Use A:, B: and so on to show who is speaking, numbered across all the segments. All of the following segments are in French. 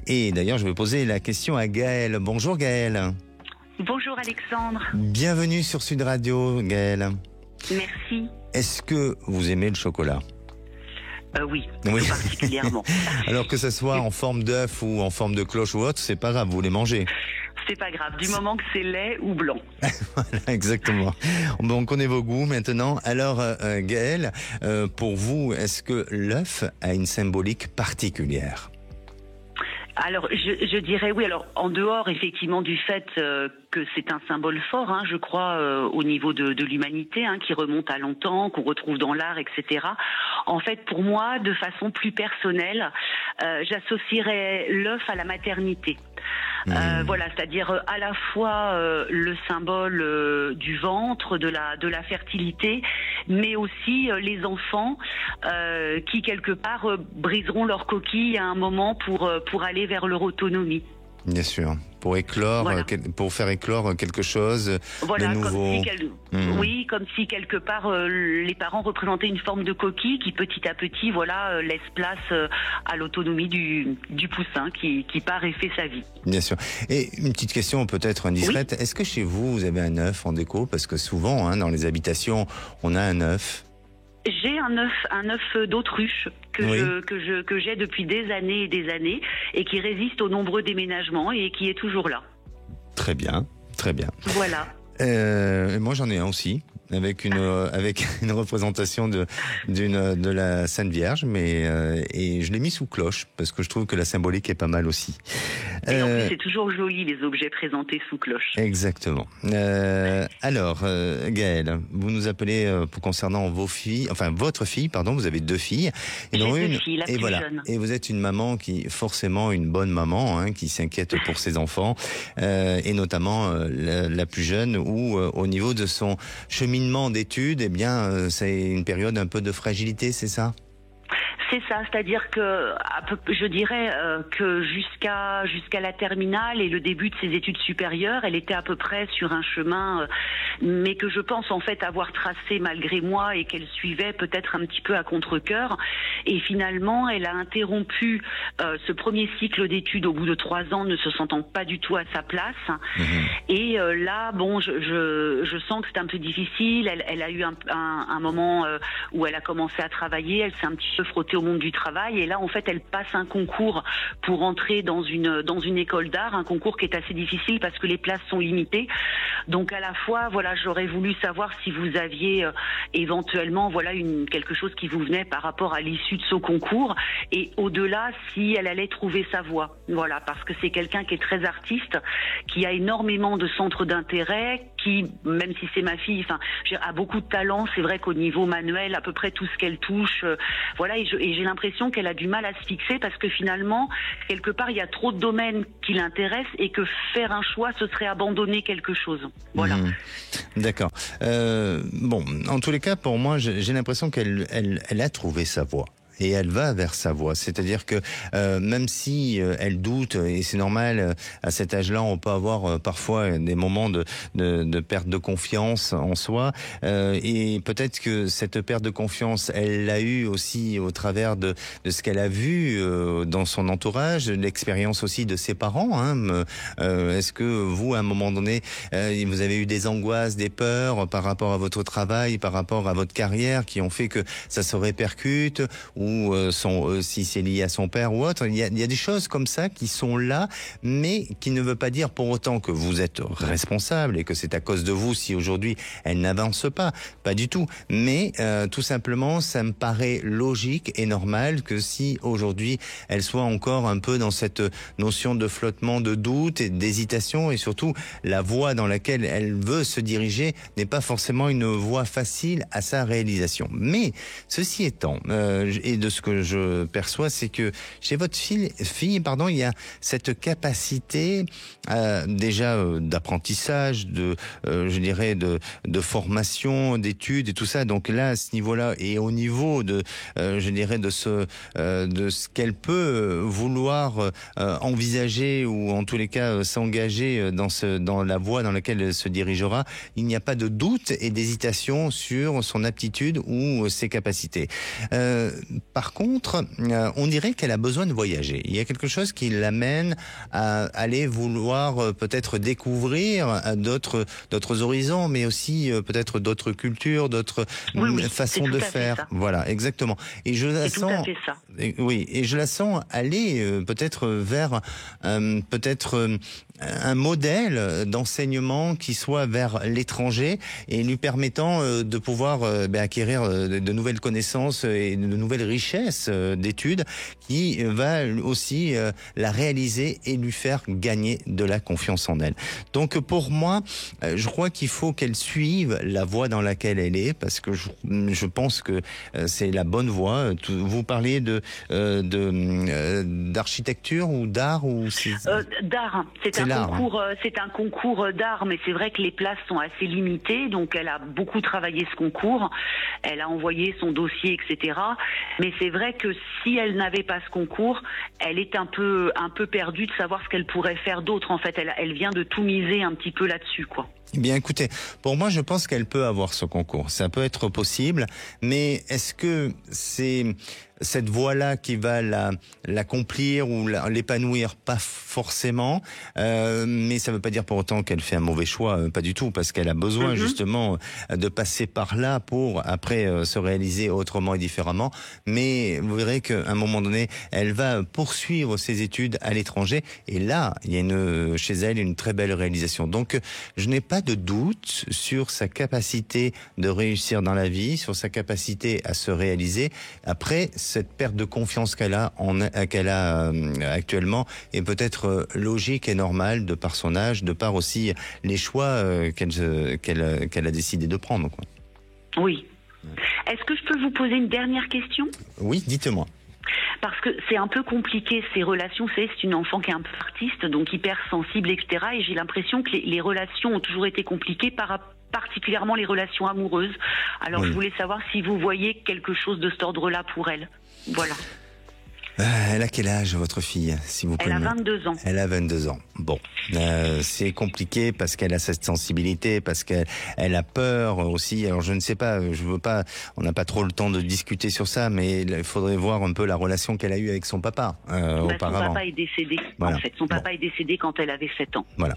A: Et d'ailleurs, je vais poser la question à Gaëlle. Bonjour Gaëlle.
B: Bonjour Alexandre.
A: Bienvenue sur Sud Radio, Gaëlle.
B: Merci.
A: Est-ce que vous aimez le chocolat ?
B: Oui,
A: Oui.
B: particulièrement.
A: Alors que ce soit en forme d'œuf ou en forme de cloche ou autre, c'est pas grave, vous les mangez.
B: C'est pas grave, du moment que c'est lait ou blanc.
A: Voilà, exactement. On connaît vos goûts maintenant. Alors, Gaëlle, pour vous, est-ce que l'œuf a une symbolique particulière ?
B: Alors, je dirais oui. Alors, en dehors, effectivement, du fait que c'est un symbole fort, je crois, au niveau de l'humanité, qui remonte à longtemps, qu'on retrouve dans l'art, etc. En fait, pour moi, de façon plus personnelle, j'associerais l'œuf à la maternité. Voilà, c'est-à-dire à la fois le symbole du ventre, de la fertilité, mais aussi les enfants qui quelque part briseront leur coquille à un moment pour aller vers leur autonomie.
A: Bien sûr, pour éclore,
B: voilà.
A: Pour faire éclore quelque chose
B: voilà,
A: de nouveau.
B: Oui, comme si quelque part les parents représentaient une forme de coquille qui petit à petit, laisse place à l'autonomie du poussin qui part et fait sa vie.
A: Bien sûr. Et une petite question peut-être indiscrète. Oui. Est-ce que chez vous avez un œuf en déco ? Parce que souvent, dans les habitations, on a un œuf.
B: J'ai un œuf d'autruche que j'ai depuis des années et qui résiste aux nombreux déménagements et qui est toujours là.
A: Très bien, très bien.
B: Voilà.
A: Moi j'en ai un aussi. Avec une représentation de la Sainte Vierge, et je l'ai mis sous cloche parce que je trouve que la symbolique est pas mal aussi.
B: Et en plus c'est toujours joli les objets présentés sous cloche.
A: Exactement. Alors Gaëlle, vous nous appelez concernant votre fille, pardon, vous avez 2 filles.
B: J'ai 2 filles, la plus jeune.
A: Et vous êtes une maman forcément une bonne maman, qui s'inquiète pour ses enfants, et notamment la plus jeune où au niveau de son cheminement d'études, c'est une période un peu de fragilité, c'est ça ?
B: C'est ça, c'est-à-dire que je dirais que jusqu'à la terminale et le début de ses études supérieures, elle était à peu près sur un chemin, mais que je pense en fait avoir tracé malgré moi et qu'elle suivait peut-être un petit peu à contre-cœur. Et finalement, elle a interrompu ce premier cycle d'études au bout de 3 ans, ne se sentant pas du tout à sa place. Et là, je sens que c'est un peu difficile. Elle a eu un moment où elle a commencé à travailler. Elle s'est un petit peu frottée au monde du travail. Et là, en fait, elle passe un concours pour entrer dans une école d'art. Un concours qui est assez difficile parce que les places sont limitées. Donc, à la fois, j'aurais voulu savoir si vous aviez éventuellement, quelque chose qui vous venait par rapport à l'issue de ce concours. Et au-delà, si elle allait trouver sa voie. Voilà, parce que c'est quelqu'un qui est très artiste, qui a énormément de centres d'intérêt, qui, même si c'est ma fille, a beaucoup de talent. C'est vrai qu'au niveau manuel, à peu près tout ce qu'elle touche, et j'ai l'impression qu'elle a du mal à se fixer parce que finalement, quelque part, il y a trop de domaines qui l'intéressent et que faire un choix, ce serait abandonner quelque chose. Voilà.
A: D'accord. En tous les cas, pour moi, j'ai l'impression qu'elle a trouvé sa voie. Et elle va vers sa voie, c'est-à-dire que même si elle doute, et c'est normal, à cet âge-là, on peut avoir parfois des moments de perte de confiance en soi, et peut-être que cette perte de confiance, elle l'a eu aussi au travers de ce qu'elle a vu dans son entourage, l'expérience aussi de ses parents. Est-ce que vous, à un moment donné, vous avez eu des angoisses, des peurs par rapport à votre travail, par rapport à votre carrière, qui ont fait que ça se répercute, ou si c'est lié à son père ou autre. Il y a des choses comme ça qui sont là, mais qui ne veut pas dire pour autant que vous êtes responsable et que c'est à cause de vous si aujourd'hui elle n'avance pas. Pas du tout. Mais tout simplement, ça me paraît logique et normal que si aujourd'hui elle soit encore un peu dans cette notion de flottement, de doute et d'hésitation, et surtout la voie dans laquelle elle veut se diriger n'est pas forcément une voie facile à sa réalisation. Mais ceci étant, et de ce que je perçois, c'est que chez votre fille, il y a cette capacité déjà d'apprentissage, de formation, d'études et tout ça. Donc là, à ce niveau-là, et au niveau de ce qu'elle peut vouloir envisager, ou en tous les cas s'engager dans la voie dans laquelle elle se dirigera, il n'y a pas de doute et d'hésitation sur son aptitude ou ses capacités. par contre, on dirait qu'elle a besoin de voyager. Il y a quelque chose qui l'amène à aller vouloir peut-être découvrir d'autres horizons, mais aussi peut-être d'autres cultures, d'autres façons de faire. Voilà, exactement. Et je la sens.
B: Tout à fait ça.
A: Oui, et je la sens aller peut-être vers un modèle d'enseignement qui soit vers l'étranger et lui permettant de pouvoir acquérir de nouvelles connaissances et de nouvelles richesses d'études qui va aussi la réaliser et lui faire gagner de la confiance en elle. Donc pour moi, je crois qu'il faut qu'elle suive la voie dans laquelle elle est, parce que je pense que c'est la bonne voie. Vous parliez d'architecture ou d'art ou
B: d'art. C'est un concours d'art, mais c'est vrai que les places sont assez limitées, donc elle a beaucoup travaillé ce concours, elle a envoyé son dossier, etc. Mais c'est vrai que si elle n'avait pas ce concours, elle est un peu perdue de savoir ce qu'elle pourrait faire d'autre. En fait, elle vient de tout miser un petit peu là-dessus, quoi.
A: Eh bien, écoutez, pour moi, je pense qu'elle peut avoir ce concours. Ça peut être possible, mais est-ce que c'est cette voie-là qui va l'accomplir ou l'épanouir? Pas forcément, mais ça ne veut pas dire pour autant qu'elle fait un mauvais choix, pas du tout, parce qu'elle a besoin justement de passer par là pour après se réaliser autrement et différemment. Mais vous verrez qu'à un moment donné, elle va poursuivre ses études à l'étranger, et là, il y a chez elle une très belle réalisation. Donc, je n'ai pas de doute sur sa capacité de réussir dans la vie, sur sa capacité à se réaliser. Après, cette perte de confiance qu'elle a actuellement est peut-être logique et normale de par son âge, de par aussi les choix qu'elle a décidé de prendre, quoi.
B: Oui. Est-ce que je peux vous poser une dernière question?
A: Oui, dites-moi.
B: Parce que c'est un peu compliqué, ces relations. C'est une enfant qui est un peu artiste, donc hyper sensible, etc. Et j'ai l'impression que les relations ont toujours été compliquées, particulièrement les relations amoureuses. Alors je voulais savoir si vous voyez quelque chose de cet ordre-là pour elle. Voilà.
A: Elle a quel âge, votre fille, s'il vous plaît?
B: Elle a 22 ans.
A: Elle a 22 ans. Bon, c'est compliqué parce qu'elle a cette sensibilité, parce qu'elle a peur aussi. Alors je ne sais pas, on n'a pas trop le temps de discuter sur ça, mais il faudrait voir un peu la relation qu'elle a eue avec son papa auparavant.
B: Son papa est décédé, en fait. Son papa est décédé quand elle avait 7 ans.
A: Voilà.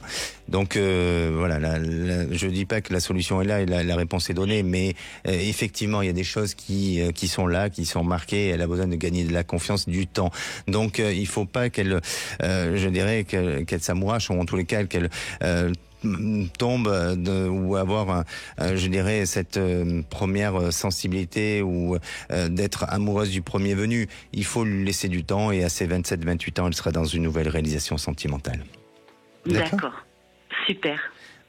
A: Donc je dis pas que la solution est là et la réponse est donnée, mais effectivement, il y a des choses qui sont là, qui sont marquées. Elle a besoin de gagner de la confiance, du temps. Donc il faut pas qu'elle, je dirais qu'elle s'amourache, ou en tous les cas qu'elle tombe ou avoir je dirais cette première sensibilité ou d'être amoureuse du premier venu. Il faut lui laisser du temps, et à ses 27-28 ans, elle sera dans une nouvelle réalisation sentimentale.
B: D'accord. Super.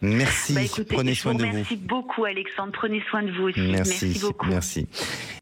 A: Merci. Écoutez, prenez soin de vous.
B: Merci beaucoup, Alexandre. Prenez soin de vous aussi.
A: Merci beaucoup. Merci.